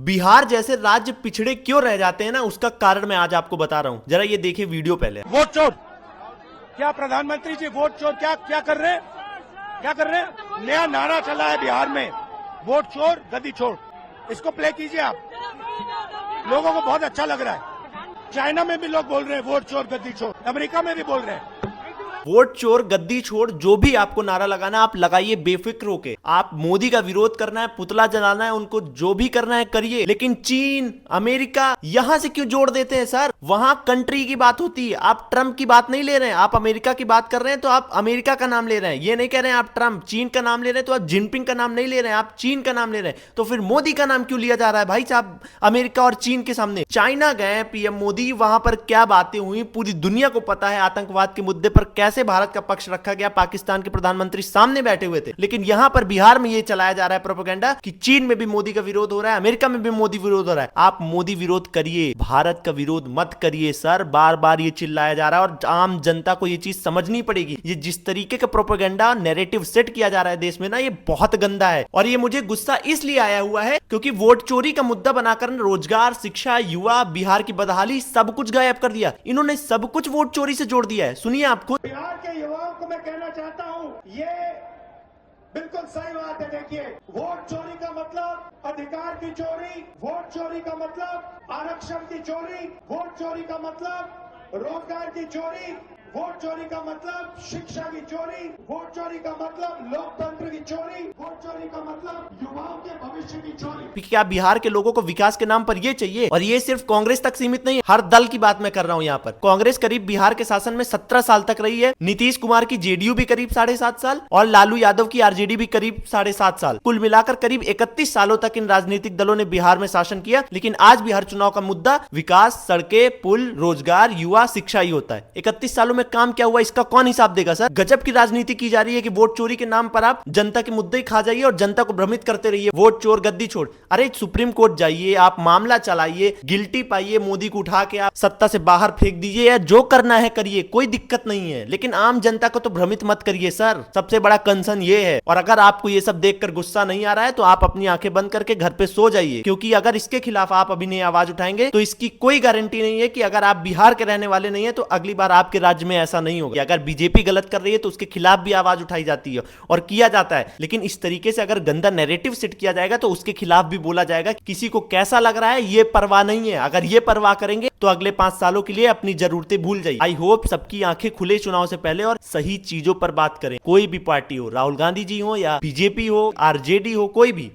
बिहार जैसे राज्य पिछड़े क्यों रह जाते हैं ना, उसका कारण मैं आज आपको बता रहा हूं। जरा ये देखिए वीडियो पहले। वोट चोर, क्या प्रधानमंत्री जी वोट चोर क्या कर रहे हैं? क्या कर रहे हैं? नया नारा चला है बिहार में, वोट चोर गद्दी छोड़। इसको प्ले कीजिए आप, लोगों को बहुत अच्छा लग रहा है। चाइना में भी लोग बोल रहे हैं वोट चोर गद्दी छोड़, अमेरिका में भी बोल रहे हैं। वोट चोर गद्दी छोड़, जो भी आपको नारा लगाना आप लगाइए बेफिक्र होके। आप मोदी का विरोध करना है, पुतला जलाना है, उनको जो भी करना है करिए, लेकिन चीन, अमेरिका यहां से क्यों जोड़ देते हैं सर? वहां कंट्री की बात होती है। आप ट्रंप की बात नहीं ले रहे हैं, आप अमेरिका की बात कर रहे हैं तो आप अमेरिका का नाम ले रहे हैं। ये नहीं कह रहे हैं आप ट्रंप। चीन का नाम ले रहे हैं तो आप जिनपिंग का नाम नहीं ले रहे हैं, आप चीन का नाम ले रहे हैं। तो फिर मोदी का नाम क्यों लिया जा रहा है भाई साहब अमेरिका और चीन के सामने? चाइना गए पीएम मोदी, वहां पर क्या बातें हुई पूरी दुनिया को पता है। आतंकवाद के मुद्दे पर कैसे भारत का पक्ष रखा गया, पाकिस्तान के प्रधानमंत्री सामने बैठे हुए थे। लेकिन यहां पर बिहार में यह चलाया जा रहा है प्रोपेगेंडा कि चीन में भी मोदी का विरोध हो रहा है, अमेरिका में भी मोदी विरोध हो रहा है। आप मोदी विरोध करिए, भारत का विरोध मत करिए सर। बार बार ये चिल्लाया जा रहा है और आम जनता को ये चीज समझनी पड़ेगी। ये जिस तरीके का प्रोपेगेंडा नैरेटिव सेट किया जा रहा है देश में ना, ये बहुत गंदा है। और ये मुझे गुस्सा इसलिए आया हुआ है क्योंकि वोट चोरी का मुद्दा बनाकर रोजगार, शिक्षा, युवा, बिहार की बदहाली सब कुछ गायब कर दिया। इन्होंने सब कुछ वोट चोरी से जोड़ दिया है। सुनिए आपको। बिहार के युवाओं को मैं कहना चाहता हूं, ये बिल्कुल सही बात है। देखिए, वोट चोरी का मतलब अधिकार की चोरी, वोट चोरी का मतलब आरक्षण की चोरी, वोट चोरी का मतलब रोजगार की चोरी, वोट चोरी का मतलब शिक्षा की चोरी, वोट चोरी का मतलब लोकतंत्र की चोरी, वोट चोरी का मतलब युवाओं के भविष्य की चोरी। क्या बिहार के लोगों को विकास के नाम पर ये चाहिए? और ये सिर्फ कांग्रेस तक सीमित नहीं, हर दल की बात मैं कर रहा हूं यहां पर। कांग्रेस करीब बिहार के शासन में 17 साल तक रही है, नीतीश कुमार की जेडीयू भी करीब 7.5 साल और लालू यादव की आरजेडी भी करीब 7.5 साल। कुल मिलाकर करीब 31 सालों तक इन राजनीतिक दलों ने बिहार में शासन किया। लेकिन आज बिहार चुनाव का मुद्दा विकास, सड़कें, पुल, रोजगार, युवा, शिक्षा ही होता है। 31 सालों में काम क्या हुआ इसका कौन हिसाब देगा सर? गजब की राजनीति की जा रही है कि वोट चोरी के नाम पर आप जनता के मुद्दे खा जाइए और जनता को भ्रमित करते रहिए। वोट चोर गद्दी छोड़। अरे सुप्रीम कोर्ट जाइए, आप मामला चलाइए, गिल्टी पाइए, मोदी को उठा के आप सत्ता से बाहर फेंक दीजिए या जो करना है करिए, कोई दिक्कत नहीं है। लेकिन आम जनता को तो भ्रमित मत करिए सर। सबसे बड़ा कंसर्न ये है। और अगर आपको ये सब देखकर गुस्सा नहीं आ रहा है तो आप अपनी आंखें बंद करके घर पे सो जाइए, क्योंकि अगर इसके खिलाफ आप अभी नहीं आवाज उठाएंगे तो इसकी कोई गारंटी नहीं है कि अगर आप बिहार के रहने वाले नहीं है तो अगली बार आपके राज्य में ऐसा नहीं होगा। अगर बीजेपी गलत कर रही है तो उसके खिलाफ भी आवाज उठाई जाती है और किया जाता है। लेकिन इस तरीके से अगर गंदा नैरेटिव सेट किया जाएगा तो उसके खिलाफ भी बोला जाएगा। किसी को कैसा लग रहा है ये परवाह नहीं है। अगर ये परवाह करेंगे तो अगले 5 सालों के लिए अपनी जरूरतें भूल जाइए। आई होप सबकी आंखें खुले चुनाव से पहले और सही चीजों पर बात करें। कोई भी पार्टी हो, राहुल गांधी जी हो या बीजेपी हो, आरजेडी हो, कोई भी।